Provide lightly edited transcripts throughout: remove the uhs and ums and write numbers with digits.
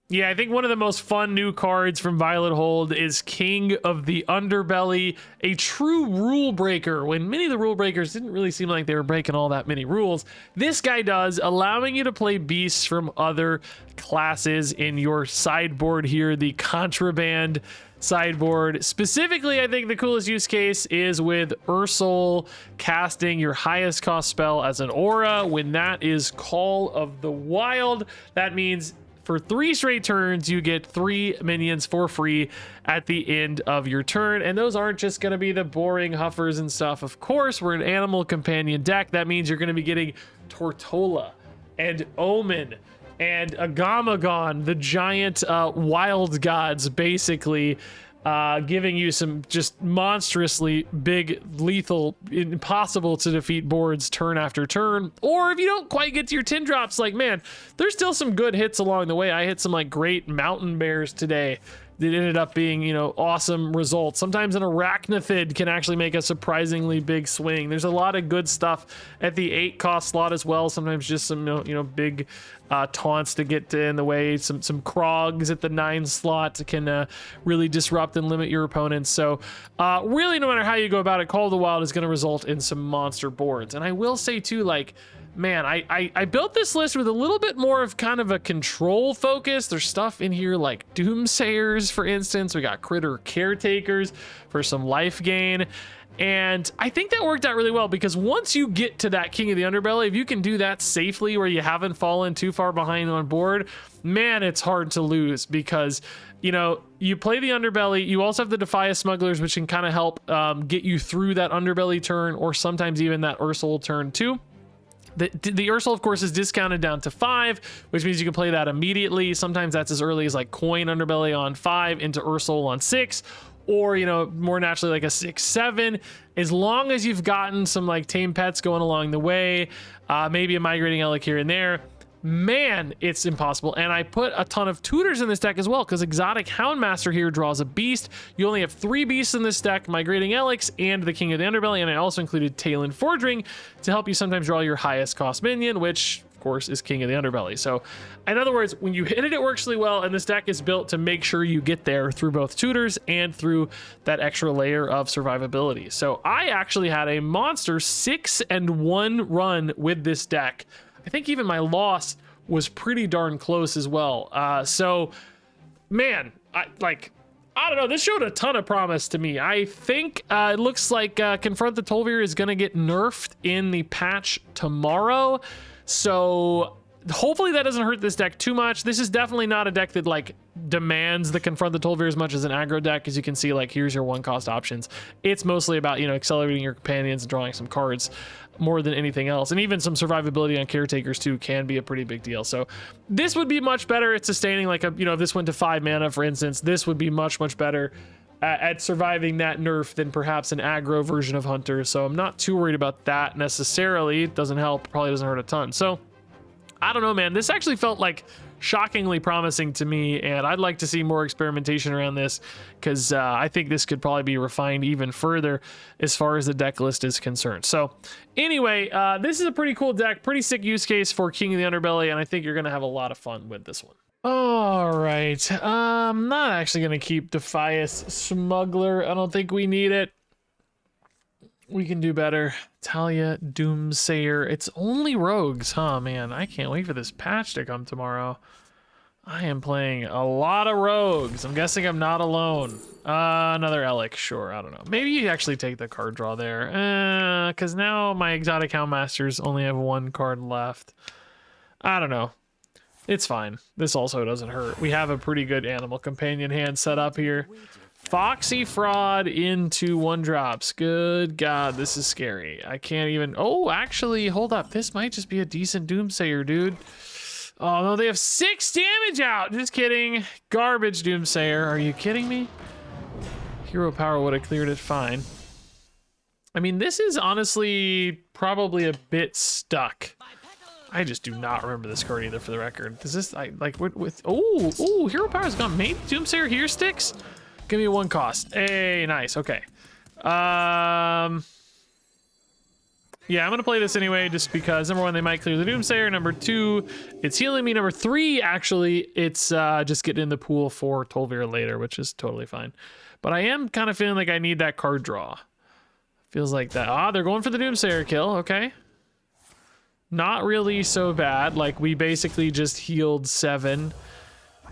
Yeah, I think one of the most fun new cards from Violet Hold is King of the Underbelly, a true rule breaker. When many of the rule breakers didn't really seem like they were breaking all that many rules, this guy does, allowing you to play beasts from other classes in your sideboard here, the Contraband sideboard. Specifically, I think the coolest use case is with Ursol casting your highest cost spell as an aura. When that is Call of the Wild, that means for 3 straight turns, you get 3 minions for free at the end of your turn. And those aren't just going to be the boring Huffers and stuff. Of course, we're an animal companion deck. That means you're going to be getting Tortola and Omen and Agamagon, the giant wild gods, basically. Giving you some just monstrously big, lethal, impossible to defeat boards turn after turn. Or if you don't quite get to your 10 drops, like, man, there's still some good hits along the way. I hit some like great mountain bears today that ended up being, you know, awesome results. Sometimes an arachnithid can actually make a surprisingly big swing. There's a lot of good stuff at the 8 cost slot as well. Sometimes just some, you know, big taunts to get in the way. Some Krogs at the 9 slot can really disrupt and limit your opponents. So really, no matter how you go about it, Call of the Wild is going to result in some monster boards. And I will say too, like, man, I built this list with a little bit more of kind of a control focus. There's stuff in here like Doomsayers, for instance. We got Critter Caretakers for some life gain. And I think that worked out really well, because once you get to that King of the Underbelly, if you can do that safely where you haven't fallen too far behind on board, man, it's hard to lose, because, you know, you play the Underbelly, you also have the Defy Smugglers, which can kind of help get you through that Underbelly turn, or sometimes even that Ursol turn too. The Ursol, of course, is discounted down to 5, which means you can play that immediately. Sometimes that's as early as like Coin Underbelly on 5 into Ursol on 6, or, you know, more naturally like a 6-7. As long as you've gotten some like tame pets going along the way, maybe a Migrating Elec here and there, man, it's impossible. And I put a ton of tutors in this deck as well, because Exotic Houndmaster here draws a beast. You only have 3 beasts in this deck, Migrating Elex and the King of the Underbelly, and I also included Talon Forging to help you sometimes draw your highest cost minion, which of course is King of the Underbelly. So in other words, when you hit it, it works really well, and this deck is built to make sure you get there through both tutors and through that extra layer of survivability. So I actually had a monster 6-1 run with this deck. I think even my loss was pretty darn close as well. So, man, I don't know. This showed a ton of promise to me. I think it looks like Confront the Tol'vir is going to get nerfed in the patch tomorrow. So hopefully that doesn't hurt this deck too much. This is definitely not a deck that like demands the Confront the Tol'vir as much as an aggro deck. As you can see, like, here's your 1-cost options. It's mostly about, you know, accelerating your companions and drawing some cards more than anything else. And even some survivability on caretakers too can be a pretty big deal. So this would be much better at sustaining, like, a, you know, if this went to 5 mana, for instance, this would be much better at surviving that nerf than perhaps an aggro version of Hunter. So I'm not too worried about that necessarily. It doesn't help, probably doesn't hurt a ton. So I don't know, man. This actually felt like shockingly promising to me, and I'd like to see more experimentation around this, because I think this could probably be refined even further as far as the deck list is concerned. So anyway, this is a pretty cool deck, pretty sick use case for King of the Underbelly, and I think you're going to have a lot of fun with this one. All right, I'm not actually going to keep Defias Smuggler. I don't think we need it. We can do better. Talia Doomsayer. It's only rogues, huh, man? I can't wait for this patch to come tomorrow. I am playing a lot of rogues. I'm guessing I'm not alone. Another Elec, sure. I don't know. Maybe you actually take the card draw there. Because now my Exotic Houndmasters only have 1 card left. I don't know. It's fine. This also doesn't hurt. We have a pretty good animal companion hand set up here. Foxy Fraud into 1-drops. Good God, this is scary. I can't even... Oh, actually, hold up. This might just be a decent Doomsayer, dude. Oh, no, they have 6 damage out. Just kidding. Garbage Doomsayer. Are you kidding me? Hero Power would have cleared it fine. I mean, this is honestly probably a bit stuck. I just do not remember this card either, for the record. Is this... with oh, Hero Power's gone. Maybe Doomsayer here sticks? Give me a 1 cost. Hey, nice. Okay. Yeah, I'm gonna play this anyway, just because number 1, they might clear the Doomsayer. Number 2, it's healing me. Number 3, actually, it's just getting in the pool for Tolvir later, which is totally fine. But I am kind of feeling like I need that card draw. Feels like that. Ah, they're going for the Doomsayer kill. Okay. Not really so bad. Like, we basically just healed 7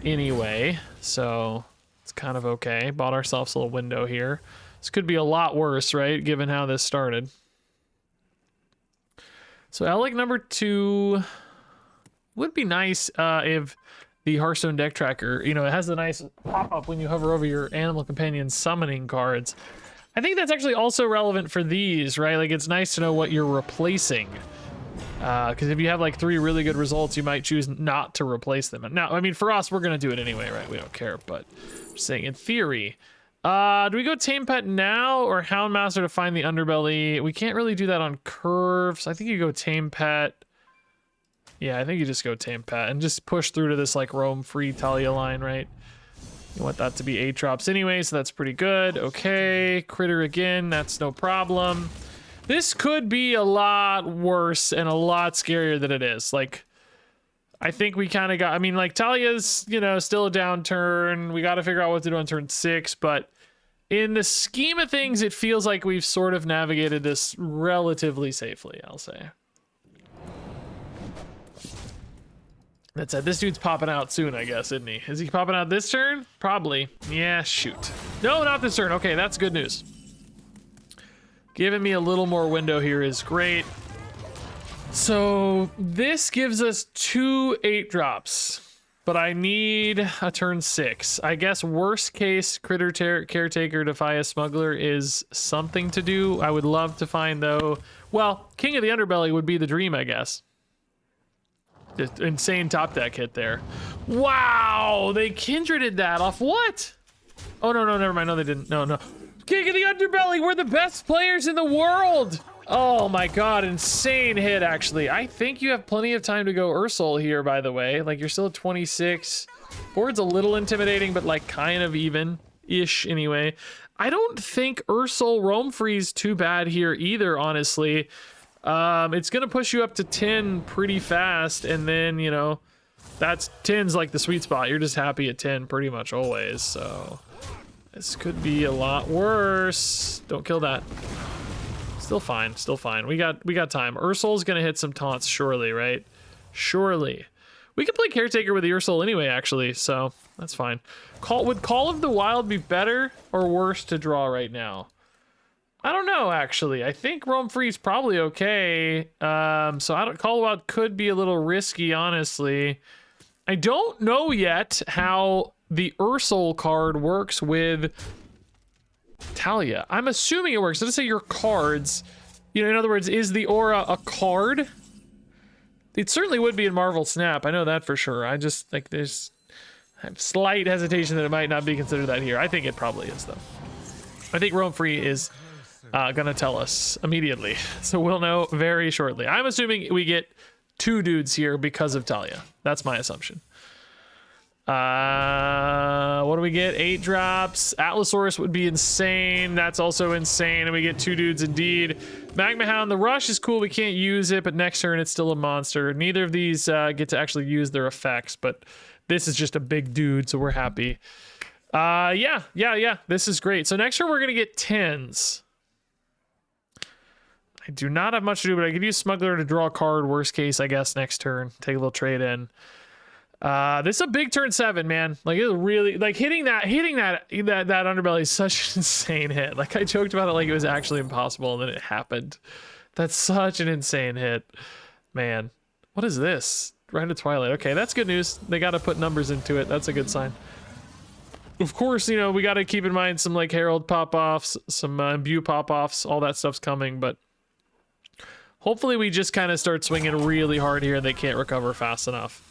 anyway, so it's kind of okay. Bought ourselves a little window here. This could be a lot worse, right, given how this started. So Alec number 2 would be nice if the Hearthstone deck tracker, you know, it has a nice pop-up when you hover over your animal companion summoning cards. I think that's actually also relevant for these, right? Like, it's nice to know what you're replacing. Because if you have like 3 really good results, you might choose not to replace them. Now, I mean, for us, we're going to do it anyway, right? We don't care, but I'm just saying in theory. Do we go Tame Pet now or Houndmaster to find the Underbelly? We can't really do that on curves. I think you go Tame Pet. Yeah, I think you just go Tame Pet and just push through to this like roam free Talia line, right? You want that to be 8 drops anyway, so that's pretty good. Okay, Critter again, that's no problem. This could be a lot worse and a lot scarier than it is. Like, I think we kind of got, I mean, like, Talia's, you know, still a downturn. We got to figure out what to do on turn 6, but in the scheme of things, it feels like we've sort of navigated this relatively safely, I'll say. That said, this dude's popping out soon, I guess, isn't he? Is he popping out this turn? Probably. Yeah, shoot. No, not this turn. Okay, that's good news. Giving me a little more window here is great. So this gives us 2 8 drops, but I need a turn 6. I guess worst case Critter Caretaker Defy Smuggler is something to do. I would love to find though. Well, King of the Underbelly would be the dream, I guess. Just insane top deck hit there. Wow, they kindreded that off what? Oh no, never mind. No, they didn't. No. King of the Underbelly, we're the best players in the world. Oh my god, insane hit, actually. I think you have plenty of time to go Ursol here, by the way. Like, you're still at 26. Board's a little intimidating, but like kind of even-ish anyway. I don't think Ursol roam free's too bad here either, honestly. It's gonna push you up to 10 pretty fast, and then, you know, that's 10's like the sweet spot. You're just happy at 10 pretty much always, so this could be a lot worse. Don't kill that. Still fine, still fine. We got time. Ursol's gonna hit some taunts, surely, right? Surely. We could play Caretaker with the Ursol anyway, actually, so that's fine. Would Call of the Wild be better or worse to draw right now? I don't know, actually. I think Roam Free is probably okay. So Call of the Wild could be a little risky, honestly. I don't know yet how the Ursol card works with Talia. I'm assuming it works. Let's say your cards, you know, in other words, is the aura a card? It certainly would be in Marvel Snap. I know that for sure. I just like I have slight hesitation that it might not be considered that here. I think it probably is, though. I think Roam Free is gonna tell us immediately, so we'll know very shortly. I'm assuming we get 2 dudes here because of Talia. That's my assumption. What do we get? 8 drops. Atlasaurus would be insane. That's also insane. And we get 2 dudes indeed. Magma Hound, the rush is cool. We can't use it, but next turn it's still a monster. Neither of these get to actually use their effects, but this is just a big dude, so we're happy. Yeah. This is great. So next turn we're gonna get 10s. I do not have much to do, but I could use Smuggler to draw a card. Worst case, I guess, next turn. Take a little trade in. This is a big turn 7, man. Like, it was really, like, hitting that Underbelly is such an insane hit. Like, I joked about it like it was actually impossible, and then it happened. That's such an insane hit, man. What is this? Right into Twilight. Okay, that's good news. They got to put numbers into it. That's a good sign. Of course, you know, we got to keep in mind some like Herald pop-offs, some Imbue pop-offs. All that stuff's coming, but hopefully we just kind of start swinging really hard here and they can't recover fast enough.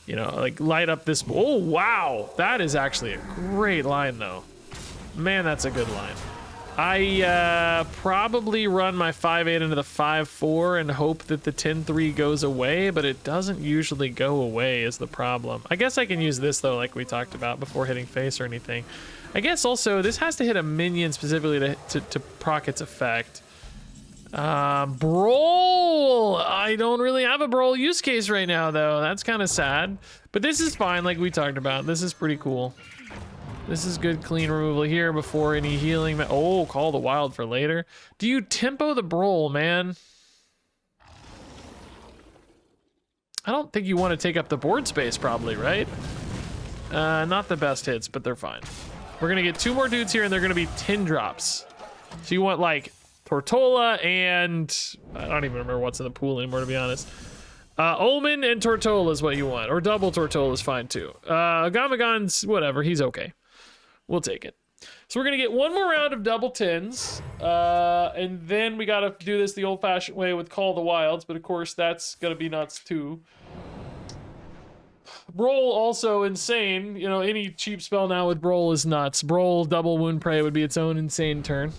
You know, like light up this. Oh, wow. That is actually a great line, though. Man, that's a good line. I probably run my 5-8 into the 5-4 and hope that the 10-3 goes away, but it doesn't usually go away is the problem. I guess I can use this, though, like we talked about before hitting face or anything. I guess also this has to hit a minion specifically to proc its effect. Brawl. I don't really have a Brawl use case right now, though. That's kind of sad. But this is fine, like we talked about. This is pretty cool. This is good, clean removal here before any healing. Oh, Call the Wild for later. Do you tempo the Brawl, man? I don't think you want to take up the board space, probably, right? Not the best hits, but they're fine. We're gonna get 2 more dudes here, and they're gonna be 10 drops. So you want, like, Tortola and... I don't even remember what's in the pool anymore, to be honest. Omen and Tortola is what you want. Or double Tortola is fine, too. Gamagon's whatever. He's okay. We'll take it. So we're going to get 1 more round of double 10s. And then we got to do this the old-fashioned way with Call the Wilds. But, of course, that's going to be nuts, too. Brawl also insane. You know, any cheap spell now with Brawl is nuts. Brawl double Wound Prey would be its own insane turn.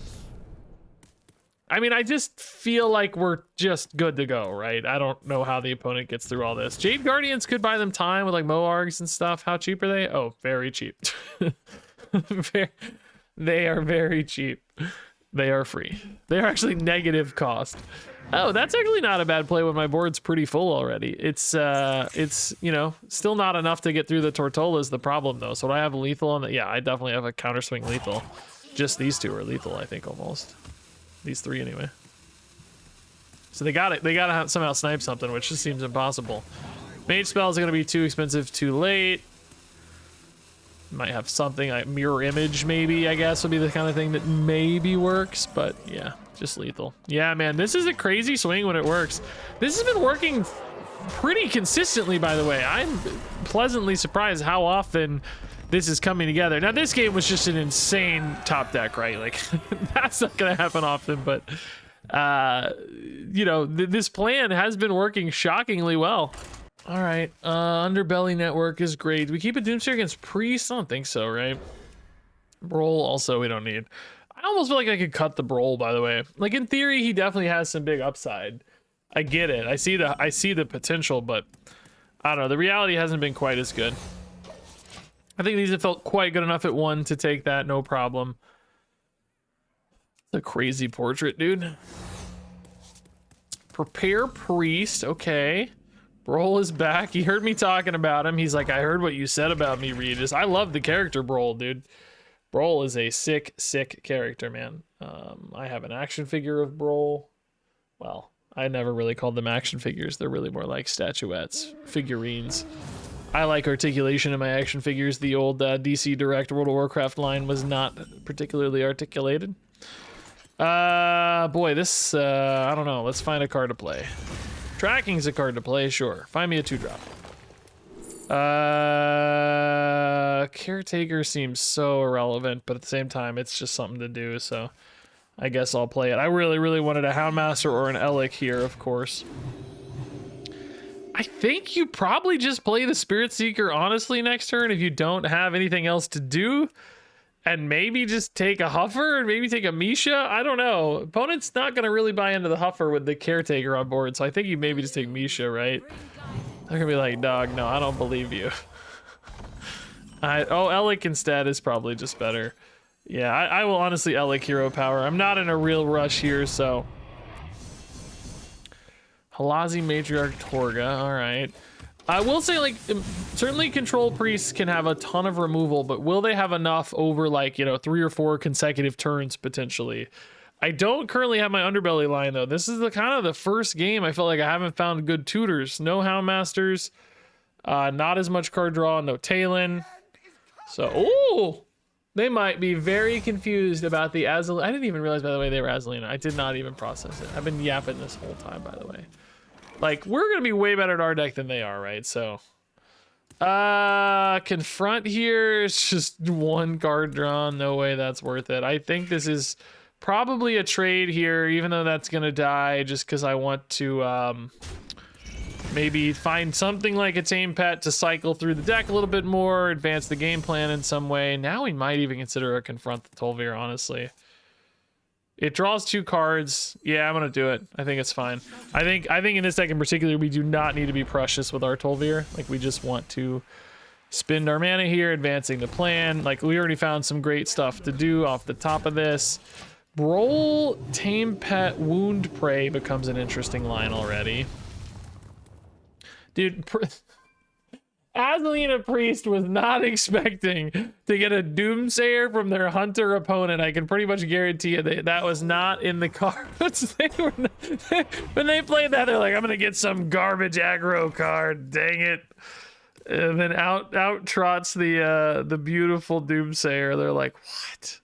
I mean, I just feel like we're just good to go, right? I don't know how the opponent gets through all this. Jade Guardians could buy them time with like Moargs and stuff. How cheap are they? Oh, very cheap. They are very cheap. They are free. They are actually negative cost. Oh, that's actually not a bad play when my board's pretty full already. It's you know, still not enough to get through the Tortola is the problem though. So do I have lethal on the... Yeah, I definitely have a counter swing lethal. Just these 2 are lethal, I think, almost. These 3 anyway. So they gotta somehow snipe something, which just seems impossible. Mage spells are gonna be too expensive, too late. Might have something like mirror image, maybe, I guess would be the kind of thing that maybe works, but yeah, just lethal. Yeah, man, this is a crazy swing when it works. This has been working pretty consistently, by the way. I'm pleasantly surprised how often this is coming together. Now, this game was just an insane top deck, right? Like, that's not gonna happen often, but you know, this plan has been working shockingly well. All right, Underbelly network is great. Do we keep a Doomsayer against Priest? I don't think so, right? Brawl also we don't need. I almost feel like I could cut the Brawl, by the way. Like, in theory, he definitely has some big upside. I get it. I see the potential, but I don't know. The reality hasn't been quite as good. I think these have felt quite good enough at 1 to take that, no problem. It's a crazy portrait, dude. Prepare Priest, okay. Brawl is back. He heard me talking about him. He's like, I heard what you said about me, Regis. I love the character Brawl, dude. Brawl is a sick, sick character, man. I have an action figure of Brawl. Well, I never really called them action figures. They're really more like statuettes, figurines. I like articulation in my action figures. The old DC Direct World of Warcraft line was not particularly articulated. Boy, this, I don't know. Let's find a card to play. Tracking's a card to play, sure. Find me a 2-drop. Caretaker seems so irrelevant, but at the same time, it's just something to do, so I guess I'll play it. I really, really wanted a Houndmaster or an Elec here, of course. I think you probably just play the Spirit Seeker, honestly, next turn if you don't have anything else to do. And maybe just take a Huffer and maybe take a Misha. I don't know. Opponent's not going to really buy into the Huffer with the Caretaker on board, so I think you maybe just take Misha, right? They're going to be like, dog, no, I don't believe you. Oh, Elec instead is probably just better. Yeah, I will honestly Elec Hero Power. I'm not in a real rush here, so... Halazi Matriarch Torga, alright. I will say, like, certainly Control Priests can have a ton of removal, but will they have enough over, like, you know, 3 or 4 consecutive turns, potentially? I don't currently have my Underbelly line, though. This is the kind of the first game I feel like I haven't found good tutors. No Houndmasters, not as much card draw, no Talon. So, ooh! They might be very confused about the Azalina. I didn't even realize, by the way, they were Azalina. I did not even process it. I've been yapping this whole time, by the way. Like, we're going to be way better at our deck than they are, right? So, Confront here is just 1 card drawn. No way that's worth it. I think this is probably a trade here, even though that's going to die, just because I want to maybe find something like a Tame Pet to cycle through the deck a little bit more, advance the game plan in some way. Now we might even consider a Confront the Tol'vir, honestly. It draws 2 cards. Yeah, I'm gonna do it. I think it's fine. I think in this deck in particular, we do not need to be precious with our Tol'vir. Like, we just want to spend our mana here, advancing the plan. Like, we already found some great stuff to do off the top of this. Roll Tame Pet Wound Prey becomes an interesting line already. Dude, Azalina Priest was not expecting to get a Doomsayer from their hunter opponent. I can pretty much guarantee you that was not in the cards. When they played that, they're like, I'm gonna get some garbage aggro card, dang it. And then out trots the beautiful Doomsayer. They're like, what?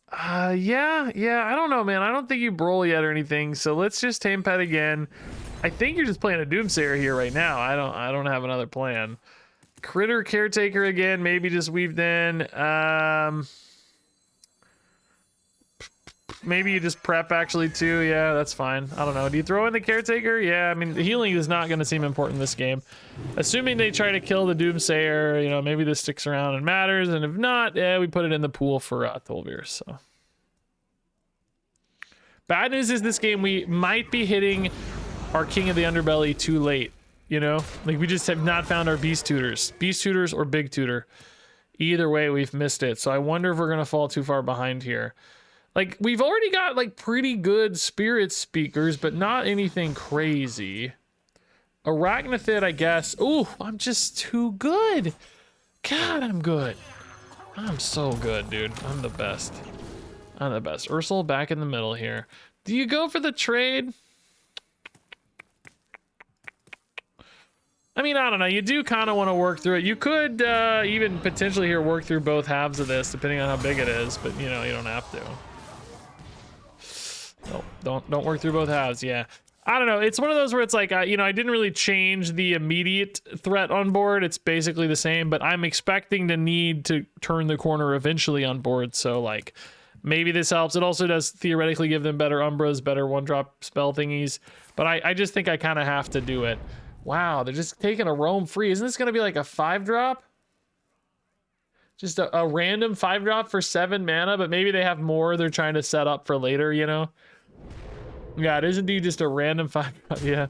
How? Yeah, I don't know, man. I don't think you brawl yet or anything, so let's just Tame Pet again. I think you're just playing a Doomsayer here right now. I don't have another plan. Critter Caretaker again, maybe just weaved in. Maybe you just prep actually too. Yeah, that's fine. I don't know. Do you throw in the Caretaker? Yeah, I mean, the healing is not going to seem important in this game. Assuming they try to kill the Doomsayer, you know, maybe this sticks around and matters. And if not, yeah, we put it in the pool for Tholvir, so. Bad news is this game, we might be hitting our King of the Underbelly too late, you know? Like, we just have not found our Beast Tutors. Beast Tutors or Big Tutor. Either way, we've missed it. So I wonder if we're going to fall too far behind here. Like, we've already got, like, pretty good Spirit Speakers, but not anything crazy. Arachnithid, I guess. Ooh, I'm just too good. God, I'm good. I'm so good, dude. I'm the best. I'm the best. Ursol back in the middle here. Do you go for the trade? I mean, I don't know. You do kind of want to work through it. You could even potentially here work through both halves of this, depending on how big it is. But you know, you don't have to. No, don't work through both halves. Yeah, I don't know. It's one of those where it's like, you know, I didn't really change the immediate threat on board. It's basically the same, but I'm expecting to need to turn the corner eventually on board. So like, maybe this helps. It also does theoretically give them better Umbras, better one-drop spell thingies. But I just think I kind of have to do it. Wow, they're just taking a roam free. Isn't this going to be like a 5-drop? Just a random 5-drop for 7 mana, but maybe they have more they're trying to set up for later, you know? Yeah, it is indeed just a random 5-drop, yeah.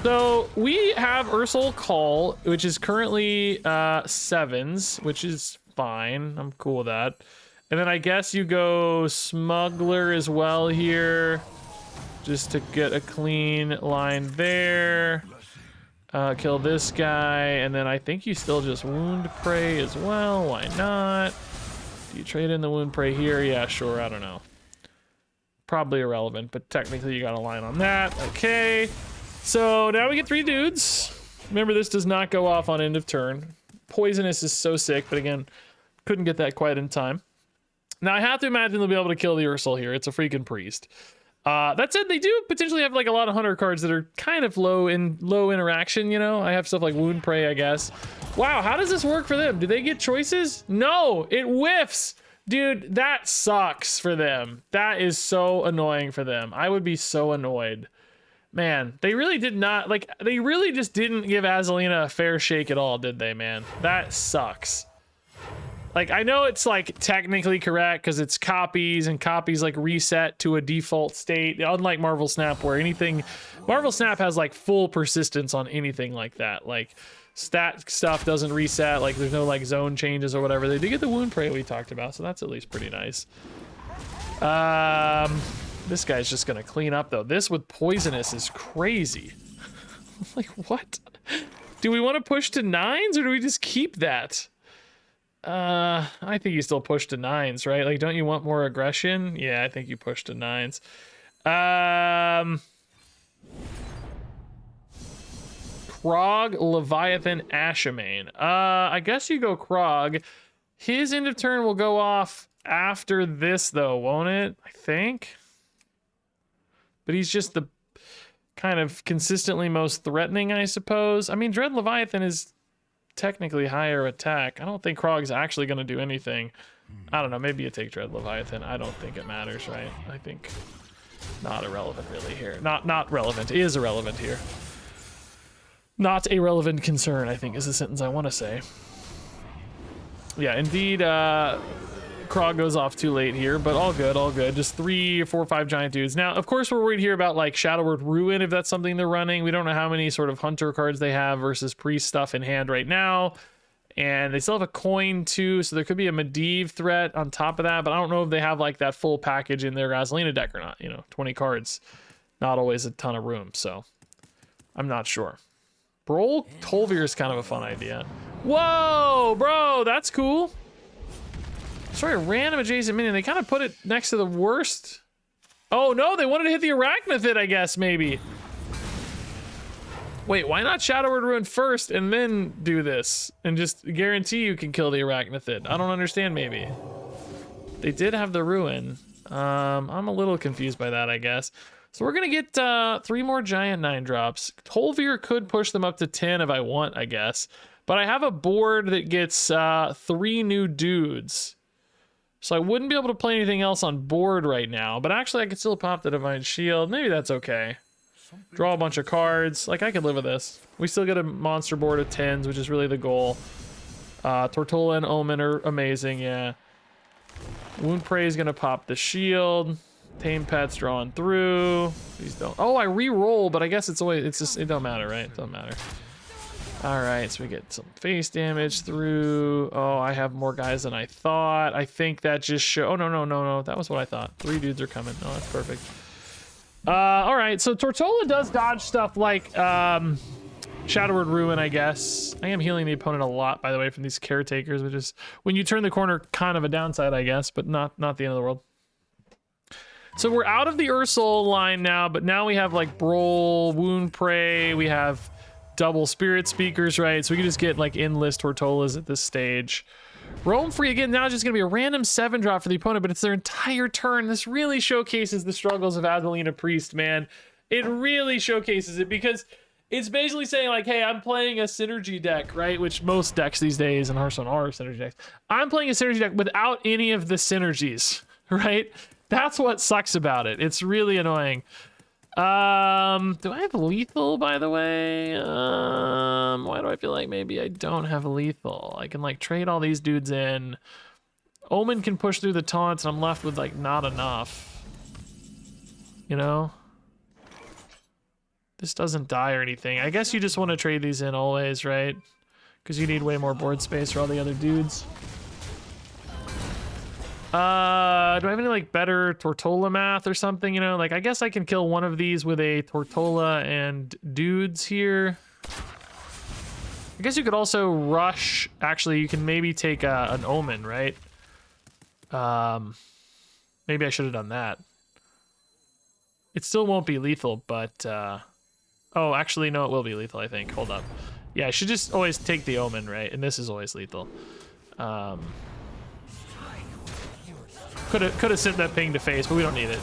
So we have Ursol Call, which is currently 7s, which is fine. I'm cool with that. And then I guess you go Smuggler as well here, just to get a clean line there. Kill this guy, and then I think you still just Wound Prey as well. Why not? Do you trade in the Wound Prey here? Yeah, sure. I don't know. Probably irrelevant, but technically you got a line on that. Okay. So now we get 3 dudes. Remember, this does not go off on end of turn. Poisonous is so sick, but again, couldn't get that quite in time. Now I have to imagine they'll be able to kill the Ursol here. It's a freaking priest. That said, they do potentially have like a lot of hunter cards that are kind of low interaction, you know? I have stuff like Wound Prey, I guess. Wow, how does this work for them? Do they get choices? No, it whiffs. Dude, that sucks for them. That is so annoying for them. I would be so annoyed. Man, they really did not, like, they really just didn't give Azalina a fair shake at all, did they, man? That sucks. Like, I know it's like technically correct because it's copies and copies like reset to a default state, unlike Marvel Snap, where Marvel Snap has like full persistence on anything like that. Like stat stuff doesn't reset, like there's no like zone changes or whatever. They did get the Wound Prey we talked about, so that's at least pretty nice. This guy's just gonna clean up though. This with Poisonous is crazy. Like, what? Do we want to push to 9s or do we just keep that? I think you still push to 9s, right? Like, don't you want more aggression? Yeah, I think you push to 9s. Krog, Leviathan, Ashamain. I guess you go Krog. His end of turn will go off after this, though, won't it? I think. But he's just the kind of consistently most threatening, I suppose. I mean, Dread Leviathan is technically higher attack. I don't think Krog's actually going to do anything. I don't know. Maybe you take Dread Leviathan. I don't think it matters, right? I think not irrelevant really here. Not relevant. Is irrelevant here. Not a relevant concern, I think, is the sentence I want to say. Yeah, indeed, Krog goes off too late here, but all good, all good. Just 3 or 4 or 5 giant dudes. Now, of course, we're worried here about like Shadowword Ruin, if that's something they're running. We don't know how many sort of hunter cards they have versus priest stuff in hand right now. And they still have a coin too, so there could be a Medivh threat on top of that, but I don't know if they have like that full package in their Gasolina deck or not. You know, 20 cards, not always a ton of room, so I'm not sure. Brawl Tolvir is kind of a fun idea. Whoa, bro, that's cool. Sorry, a random adjacent minion. They kind of put it next to the worst. Oh no, they wanted to hit the Arachnithid, I guess, maybe. Wait, why not Shadow Word Ruin first and then do this? And just guarantee you can kill the Arachnithid. I don't understand, maybe. They did have the Ruin. I'm a little confused by that, I guess. So we're gonna get 3 more giant 9-drops. Tolvir could push them up to 10 if I want, I guess. But I have a board that gets 3 new dudes. So I wouldn't be able to play anything else on board right now. But actually, I could still pop the Divine Shield. Maybe that's okay. Draw a bunch of cards. Like, I could live with this. We still get a monster board of 10s, which is really the goal. Tortola and Omen are amazing, yeah. Wound Prey is going to pop the shield. Tame Pet's drawing through. Please don't. Oh, I re-roll, but I guess it's always, it's just, it don't matter, right? It don't matter. All right, so we get some face damage through. Oh, I have more guys than I thought. I think that just show. Oh, no. That was what I thought. 3 dudes are coming. No, that's perfect. All right, so Tortola does dodge stuff like Shadow Word Ruin, I guess. I am healing the opponent a lot, by the way, from these caretakers, which is, when you turn the corner, kind of a downside, I guess, but not the end of the world. So we're out of the Ursol line now, but now we have like Brawl, Wound Prey, we have double Spirit Speakers, right? So we can just get like in-list Tortolas at this stage. Roam Free again, now just gonna be a random 7-drop for the opponent, but it's their entire turn. This really showcases the struggles of Azelina Priest, man. It really showcases it because it's basically saying like, hey, I'm playing a synergy deck, right? Which most decks these days in Hearthstone are synergy decks. I'm playing a synergy deck without any of the synergies, right? That's what sucks about it. It's really annoying. Do I have lethal, by the way? Why do I feel like maybe I don't have lethal? I can like trade all these dudes in. Omen can push through the taunts and I'm left with like not enough. You know? This doesn't die or anything. I guess you just want to trade these in always, right? Because you need way more board space for all the other dudes. Do I have any like better Tortola math or something, you know? Like, I guess I can kill one of these with a Tortola and dudes here. I guess you could also rush. Actually, you can maybe take an Omen, right? Maybe I should have done that. It still won't be lethal, but oh, actually, no, it will be lethal, I think. Hold up. Yeah, I should just always take the Omen, right? And this is always lethal. Could have sent that ping to face, but we don't need it.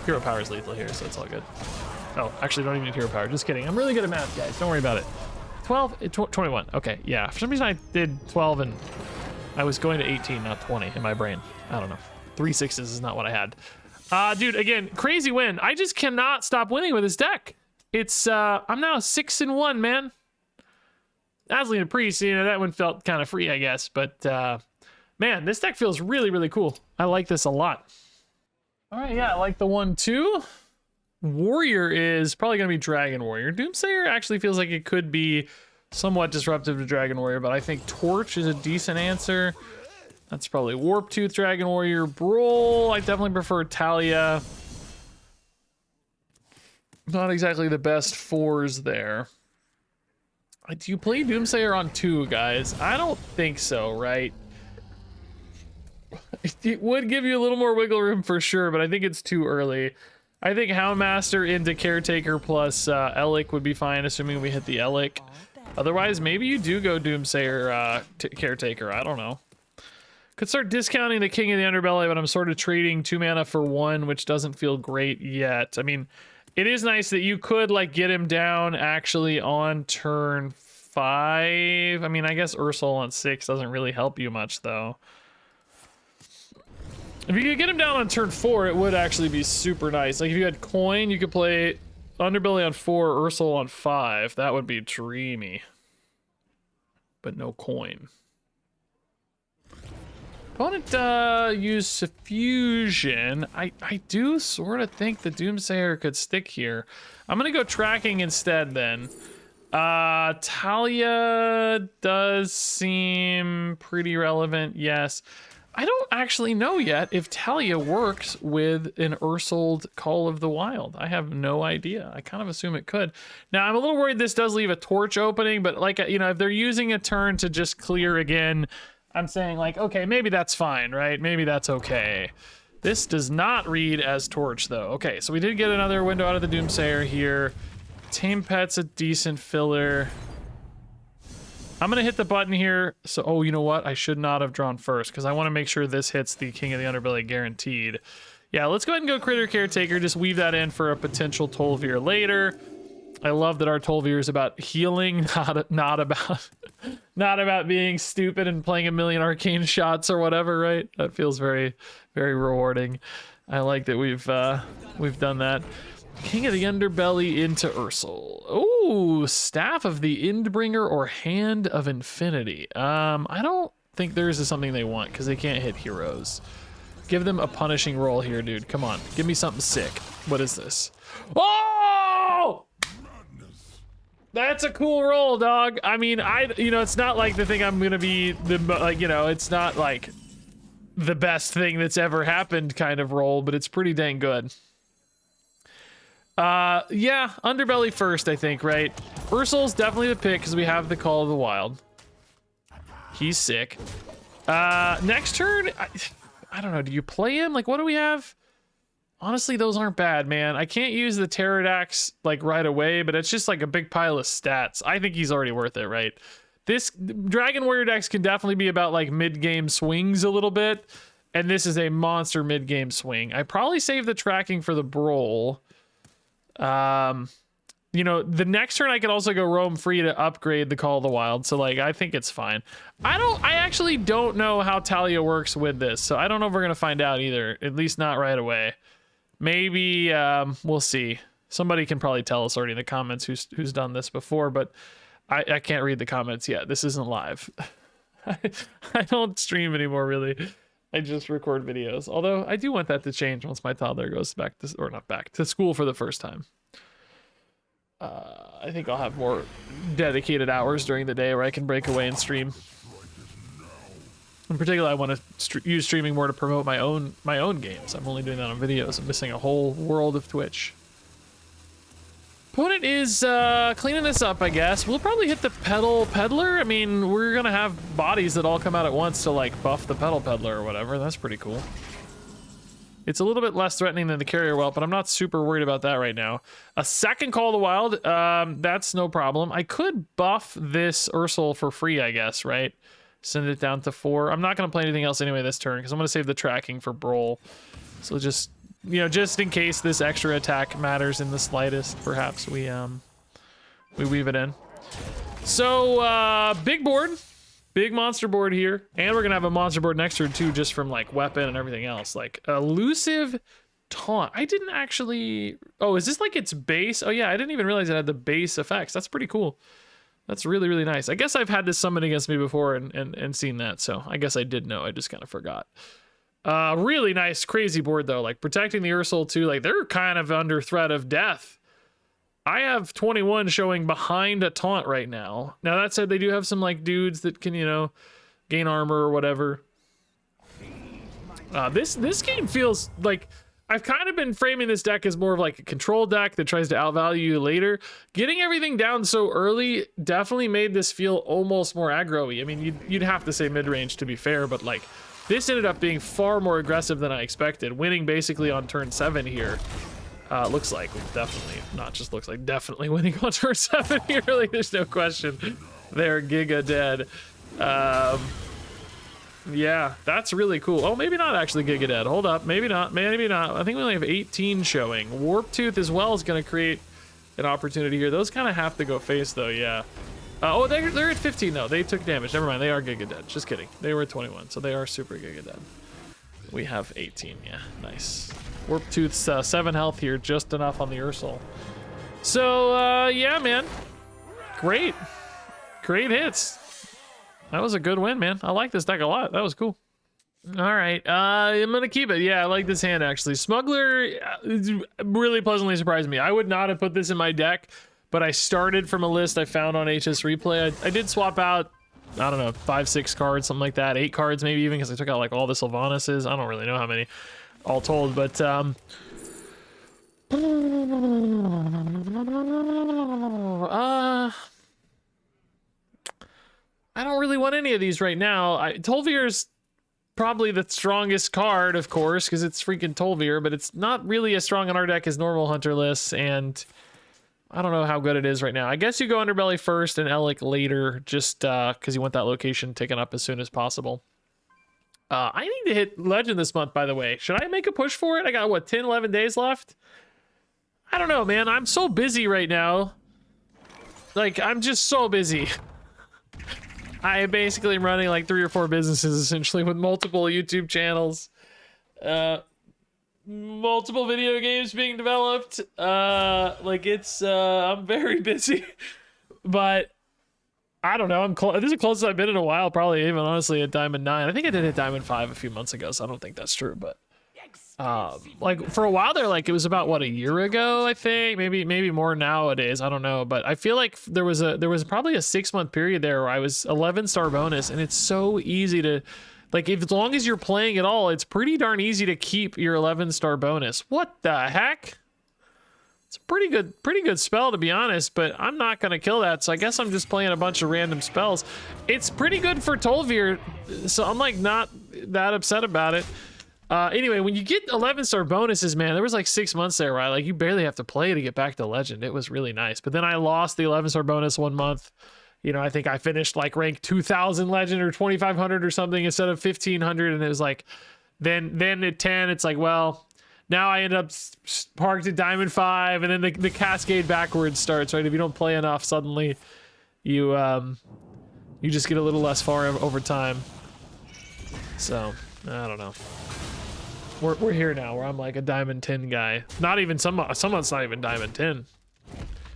Hero Power is lethal here, so it's all good. Oh, actually, don't even need Hero Power. Just kidding. I'm really good at math, guys. Don't worry about it. 21. Okay, yeah. For some reason, I did 12, and I was going to 18, not 20 in my brain. I don't know. 3 6s is not what I had. Dude, again, crazy win. I just cannot stop winning with this deck. It's, I'm now 6-1, man. Azelina Priest, you know, that one felt kind of free, I guess, but, man, this deck feels really, really cool. I like this a lot. All right, yeah, I like the 1-2. Warrior is probably going to be Dragon Warrior. Doomsayer actually feels like it could be somewhat disruptive to Dragon Warrior, but I think Torch is a decent answer. That's probably Warp Tooth, Dragon Warrior. Brawl, I definitely prefer Talia. Not exactly the best 4s there. Do you play Doomsayer on 2, guys? I don't think so, right? It would give you a little more wiggle room for sure, but I think it's too early. I think Houndmaster into Caretaker plus Elic would be fine, assuming we hit the Elic. Otherwise, maybe you do go Doomsayer Caretaker. I don't know. Could start discounting the King of the Underbelly, but I'm sort of trading 2 mana for 1, which doesn't feel great yet. I mean, it is nice that you could like get him down actually on turn 5. I mean, I guess Ursol on 6 doesn't really help you much though. If you could get him down on turn 4, it would actually be super nice. Like if you had coin, you could play Underbelly on 4, Ursol on 5. That would be dreamy. But no coin. Opponent use Suffusion. I do sort of think the Doomsayer could stick here. I'm gonna go tracking instead then. Talia does seem pretty relevant, yes. I don't actually know yet if Talia works with an Ursol Call of the Wild. I have no idea. I kind of assume it could. Now, I'm a little worried this does leave a torch opening, but like, you know, if they're using a turn to just clear again, I'm saying like, okay, maybe that's fine, right? Maybe that's okay. This does not read as torch though. Okay, so we did get another window out of the Doomsayer here. Tame Pet's a decent filler. I'm gonna hit the button here. So, oh, you know what? I should not have drawn first because I want to make sure this hits the King of the Underbelly guaranteed. Yeah, let's go ahead and go Critter Caretaker. Just weave that in for a potential Tol'Vir later. I love that our Tol'Vir is about healing, not about being stupid and playing a million arcane shots or whatever, right? That feels very, very rewarding. I like that we've done that. King of the Underbelly into Ursol. Oh, Staff of the Endbringer or Hand of Infinity. I don't think theirs is something they want because they can't hit heroes. Give them a punishing roll here, dude. Come on, give me something sick. What is this? Oh! That's a cool roll, dog. I mean, you know, it's not like the thing I'm gonna be like, you know, it's not like the best thing that's ever happened kind of roll, but it's pretty dang good. Yeah, Underbelly first, I think, right? Ursol's definitely the pick because we have the Call of the Wild. He's sick. Next turn, I don't know. Do you play him? Like, what do we have? Honestly, those aren't bad, man. I can't use the Pterodax like right away, but it's just like a big pile of stats. I think he's already worth it, right? This Dragon Warrior Dex can definitely be about like mid-game swings a little bit, and this is a monster mid-game swing. I probably save the tracking for the Brawl. You know, the next turn I could also go roam free to upgrade the Call of the Wild, so like I think it's fine. I actually don't know how Talia works with this, so I don't know if we're gonna find out either, at least not right away. Maybe we'll see. Somebody can probably tell us already in the comments who's done this before, but I can't read the comments yet. This isn't live. I don't stream anymore, really. I just record videos. Although I do want that to change once my toddler goes back to, or not back, to school for the first time. I think I'll have more dedicated hours during the day where I can break away and stream. In particular, I want to use streaming more to promote my own games. I'm only doing that on videos. I'm missing a whole world of Twitch. Opponent is cleaning this up, I guess. We'll probably hit the Pedal Peddler. I mean, we're gonna have bodies that all come out at once to like buff the Pedal Peddler or whatever. That's pretty cool. It's a little bit less threatening than the Carrier Whelp, but I'm not super worried about that right now. A second Call of the Wild, that's no problem. I could buff this Ursol for free, I guess, right? Send it down to 4. I'm not gonna play anything else anyway this turn because I'm gonna save the tracking for Brawl. So just, you know, just in case this extra attack matters in the slightest, perhaps we weave it in. So big board, big monster board here, and we're gonna have a monster board next turn too, just from like weapon and everything else. Like elusive taunt. I didn't actually. Oh, is this like its base? Oh yeah, I didn't even realize it had the base effects. That's pretty cool. That's really, really nice. I guess I've had this summon against me before and seen that, so I guess I did know. I just kind of forgot. Really nice, crazy board though. Like protecting the Ursol too. Like they're kind of under threat of death. I have 21 showing behind a taunt right now. Now that said, they do have some like dudes that can, you know, gain armor or whatever. This game feels like I've kind of been framing this deck as more of like a control deck that tries to outvalue you later. Getting everything down so early definitely made this feel almost more aggro-y. I mean, you'd have to say mid-range to be fair, but like this ended up being far more aggressive than I expected, winning basically on turn 7 here. Looks like, definitely, not just looks like, definitely winning on turn 7 here. Like, there's no question. They're giga dead. Yeah, that's really cool. Oh, maybe not actually giga dead. Hold up, maybe not, maybe not. I think we only have 18 showing. Warp Tooth as well is going to create an opportunity here. Those kind of have to go face though, yeah. Oh, they're at 15 though. They took damage. Never mind, they are giga dead. Just kidding. They were at 21, so they are super giga dead. We have 18, yeah, nice. Warp Tooth's 7 health here, just enough on the Ursol. So, yeah, man. Great. Great hits. That was a good win, man. I like this deck a lot. That was cool. All right, I'm gonna keep it. Yeah, I like this hand, actually. Smuggler really pleasantly surprised me. I would not have put this in my deck, but I started from a list I found on HS Replay. I did swap out, I don't know, 5, 6 cards, something like that, 8 cards maybe even, because I took out like all the Sylvanuses. I don't really know how many all told, but I don't really want any of these right now. Tolvir's probably the strongest card, of course, because it's freaking Tolvir, but it's not really as strong in our deck as normal Hunter lists, and I don't know how good it is right now. I guess you go Underbelly first and Elec later, just because you want that location taken up as soon as possible. I need to hit Legend this month, by the way. Should I make a push for it? I got, what, 10, 11 days left? I don't know, man. I'm so busy right now. Like, I'm just so busy. I am basically running like 3 or 4 businesses, essentially, with multiple YouTube channels. Multiple video games being developed. Like, it's, I'm very busy. But I don't know. This is the closest I've been in a while, probably even honestly at Diamond 9. I think I did hit Diamond 5 a few months ago, so I don't think that's true. But like for a while there, like it was about what, a year ago, I think, maybe more nowadays. I don't know, but I feel like there was probably a 6-month period there where I was 11-star bonus, and it's so easy to, like, as long as you're playing at all, it's pretty darn easy to keep your 11-star bonus. What the heck? It's a pretty good spell, to be honest, but I'm not going to kill that, so I guess I'm just playing a bunch of random spells. It's pretty good for Tolvir, so I'm, like, not that upset about it. Anyway, when you get 11-star bonuses, man, there was, like, 6 months there, right? Like, you barely have to play to get back to Legend. It was really nice. But then I lost the 11-star bonus 1 month. You know, I think I finished, like, rank 2,000 Legend or 2,500 or something instead of 1,500, and it was, like, then at 10, it's like, well... Now I end up parked at Diamond 5, and then the cascade backwards starts, right? If you don't play enough, suddenly you just get a little less far over time. So, I don't know. We're here now, where I'm like a Diamond 10 guy. Not even, some months not even Diamond 10.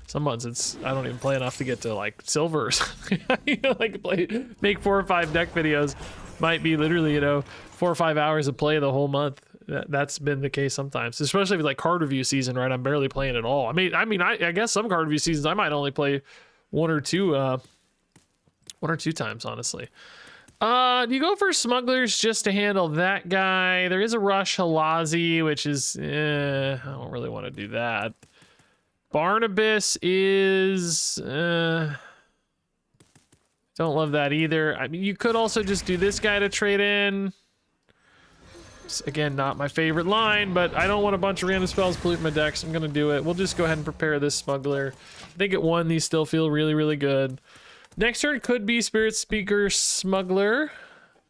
Some months I don't even play enough to get to, like, silver or something. You know, like, make 4 or 5 deck videos. Might be literally, you know, 4 or 5 hours of play the whole month. That's been the case sometimes, especially with like card review season, right? I'm barely playing at all. I guess some card review seasons I might only play one or two times, honestly. Do you go for smugglers just to handle that guy? There is a Rush Halazi, which is, I don't really want to do that. Barnabas is, don't love that either. I mean, you could also just do this guy to trade in. Again, not my favorite line, but I don't want a bunch of random spells pollute my deck, so I'm gonna do it. We'll just go ahead and prepare this smuggler. I think at 1, these still feel really, really good. Next turn could be Spirit Speaker Smuggler.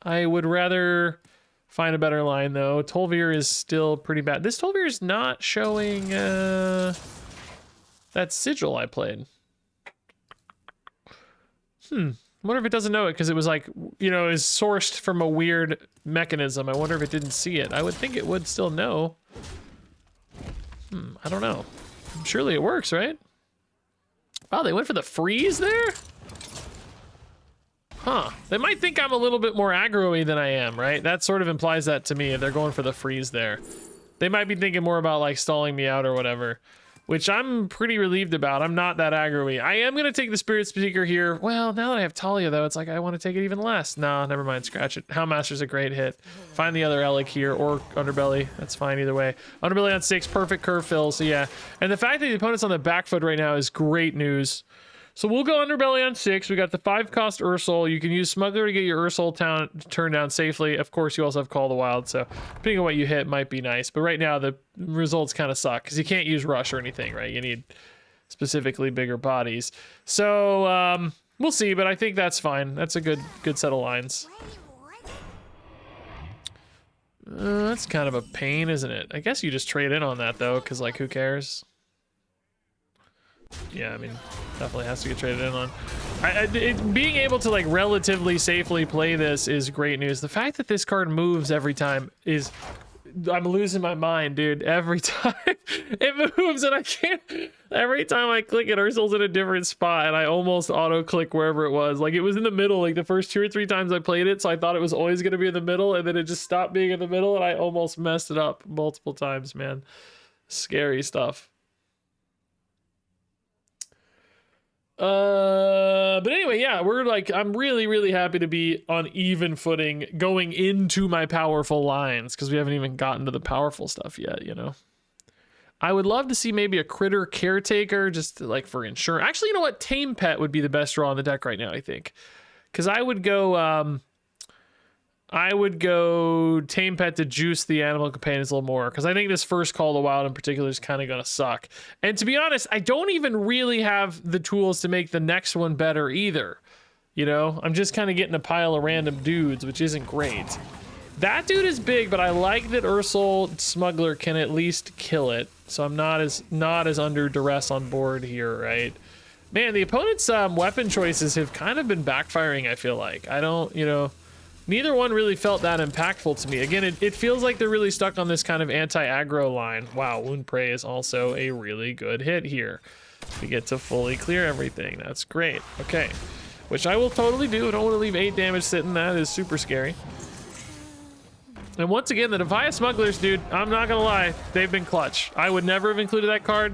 I would rather find a better line, though. Tolvir is still pretty bad. This Tolvir is not showing that sigil I played. I wonder if it doesn't know it because it was like, you know, is sourced from a weird mechanism. I wonder if it didn't see it. I would think it would still know. I don't know. Surely it works, right? Wow, they went for the freeze there? Huh. They might think I'm a little bit more aggro-y than I am, right? That sort of implies that to me if they're going for the freeze there. They might be thinking more about like stalling me out or whatever, which I'm pretty relieved about. I'm not that aggro-y. I am going to take the Spirit Speaker here. Well, now that I have Talia, though, it's like I want to take it even less. Nah, never mind. Scratch it. Houndmaster's a great hit. Find the other Elec here or Underbelly. That's fine either way. Underbelly on 6. Perfect curve fill. So, yeah. And the fact that the opponent's on the back foot right now is great news. So we'll go Underbelly on 6. We got the 5-cost Ursol. You can use Smuggler to get your Ursol turned down safely. Of course, you also have Call the Wild, so depending on what you hit might be nice. But right now, the results kind of suck because you can't use Rush or anything, right? You need specifically bigger bodies. So we'll see, but I think that's fine. That's a good set of lines. That's kind of a pain, isn't it? I guess you just trade in on that, though, because, like, who cares? Yeah, I mean, definitely has to get traded in on. Being able to like relatively safely play this is great news. The fact that this card moves every time is, I'm losing my mind, dude. Every time it moves and I can't, every time I click it, Ursol's in a different spot and I almost auto click wherever it was. Like it was in the middle, like the first 2 or 3 times I played it. So I thought it was always going to be in the middle and then it just stopped being in the middle and I almost messed it up multiple times, man. Scary stuff. But anyway, yeah, we're like, I'm really, really happy to be on even footing going into my powerful lines because we haven't even gotten to the powerful stuff yet, you know. I would love to see maybe a critter caretaker just to, like for insurance. Actually, you know what? Tame pet would be the best draw on the deck right now, I think. Because I would go tame pet to juice the animal companions a little more. Because I think this first Call of the Wild in particular is kind of going to suck. And to be honest, I don't even really have the tools to make the next one better either. You know, I'm just kind of getting a pile of random dudes, which isn't great. That dude is big, but I like that Ursol Smuggler can at least kill it. So I'm not as under duress on board here, right? Man, the opponent's weapon choices have kind of been backfiring, I feel like. I don't, you know, neither one really felt that impactful to me. Again, it feels like they're really stuck on this kind of anti-aggro line. Wow, Wound Prey is also a really good hit here. We get to fully clear everything. That's great. Okay, which I will totally do. I don't want to leave 8 damage sitting. That is super scary. And once again, the Defiant Smugglers, dude, I'm not gonna lie, they've been clutch. I would never have included that card,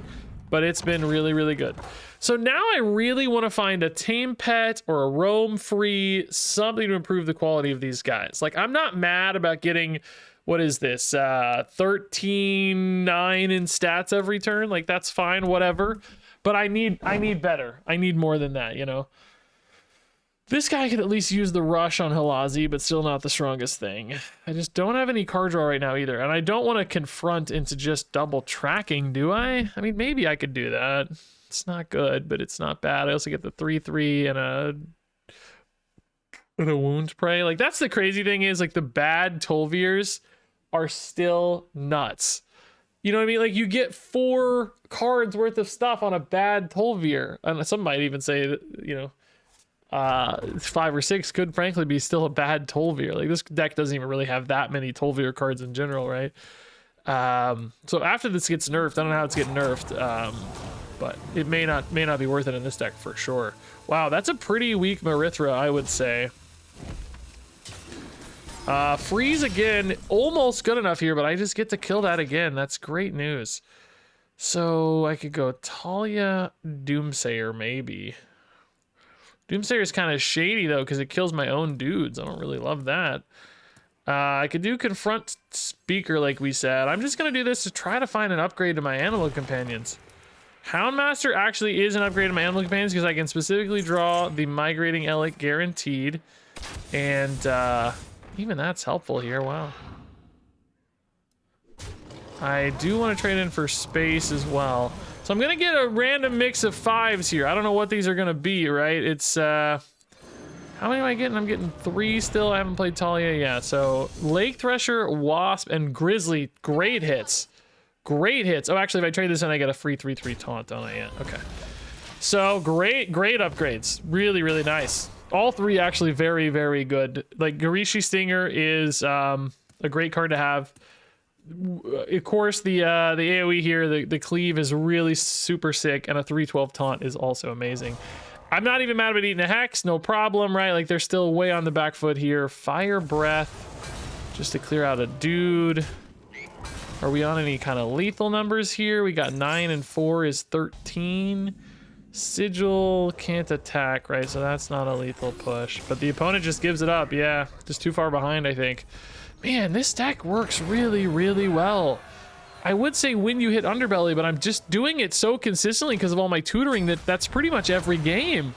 but it's been really, really good. So now I really want to find a tame pet or a roam free, something to improve the quality of these guys. Like, I'm not mad about getting, what is this, 13-9 in stats every turn. Like, that's fine, whatever. But I need better. I need more than that, you know? This guy could at least use the rush on Hilazi, but still not the strongest thing. I just don't have any card draw right now either. And I don't want to confront into just double tracking, do I? I mean, maybe I could do that. It's not good, but it's not bad. I also get the 3/3 and a Wound Prey. Like, that's the crazy thing is, like, the bad Tolvirs are still nuts. You know what I mean? Like, you get 4 cards worth of stuff on a bad Tolvir. And some might even say that, you know, 5 or 6 could frankly be still a bad Tolvir. Like, this deck doesn't even really have that many Tolvir cards in general, right? So after this gets nerfed, I don't know how it's getting nerfed, but it may not be worth it in this deck for sure. Wow, that's a pretty weak Marithra, I would say. Freeze again, almost good enough here, but I just get to kill that again. That's great news. So I could go Talia, Doomsayer maybe. Doomsayer is kind of shady though, because it kills my own dudes. I don't really love that. I could do Confront Speaker like we said. I'm just going to do this to try to find an upgrade to my animal companions. Houndmaster actually is an upgrade to my animal companions because I can specifically draw the Migrating Elk guaranteed. And even that's helpful here. Wow. I do want to trade in for space as well. So I'm going to get a random mix of 5s here. I don't know what these are going to be, right? It's, how many am I getting? I'm getting 3 still. I haven't played Talia yet. So Lake Thresher, Wasp, and Grizzly. Great hits. Great hits. Oh, actually, if I trade this in, I get a free 3/3 taunt, don't I? Yeah, okay. So great upgrades. Really, really nice. All 3 actually very, very good. Like, Garishi Stinger is a great card to have. Of course, the AoE here, the cleave is really super sick, and a 3/12 taunt is also amazing. I'm not even mad about eating a hex, no problem, right? Like, they're still way on the back foot here. Fire Breath, just to clear out a dude. Are we on any kind of lethal numbers here? We got 9 and 4 is 13. Sigil can't attack, right? So that's not a lethal push. But the opponent just gives it up, yeah. Just too far behind, I think. Man, this deck works really, really well. I would say when you hit Underbelly, but I'm just doing it so consistently because of all my tutoring that's pretty much every game.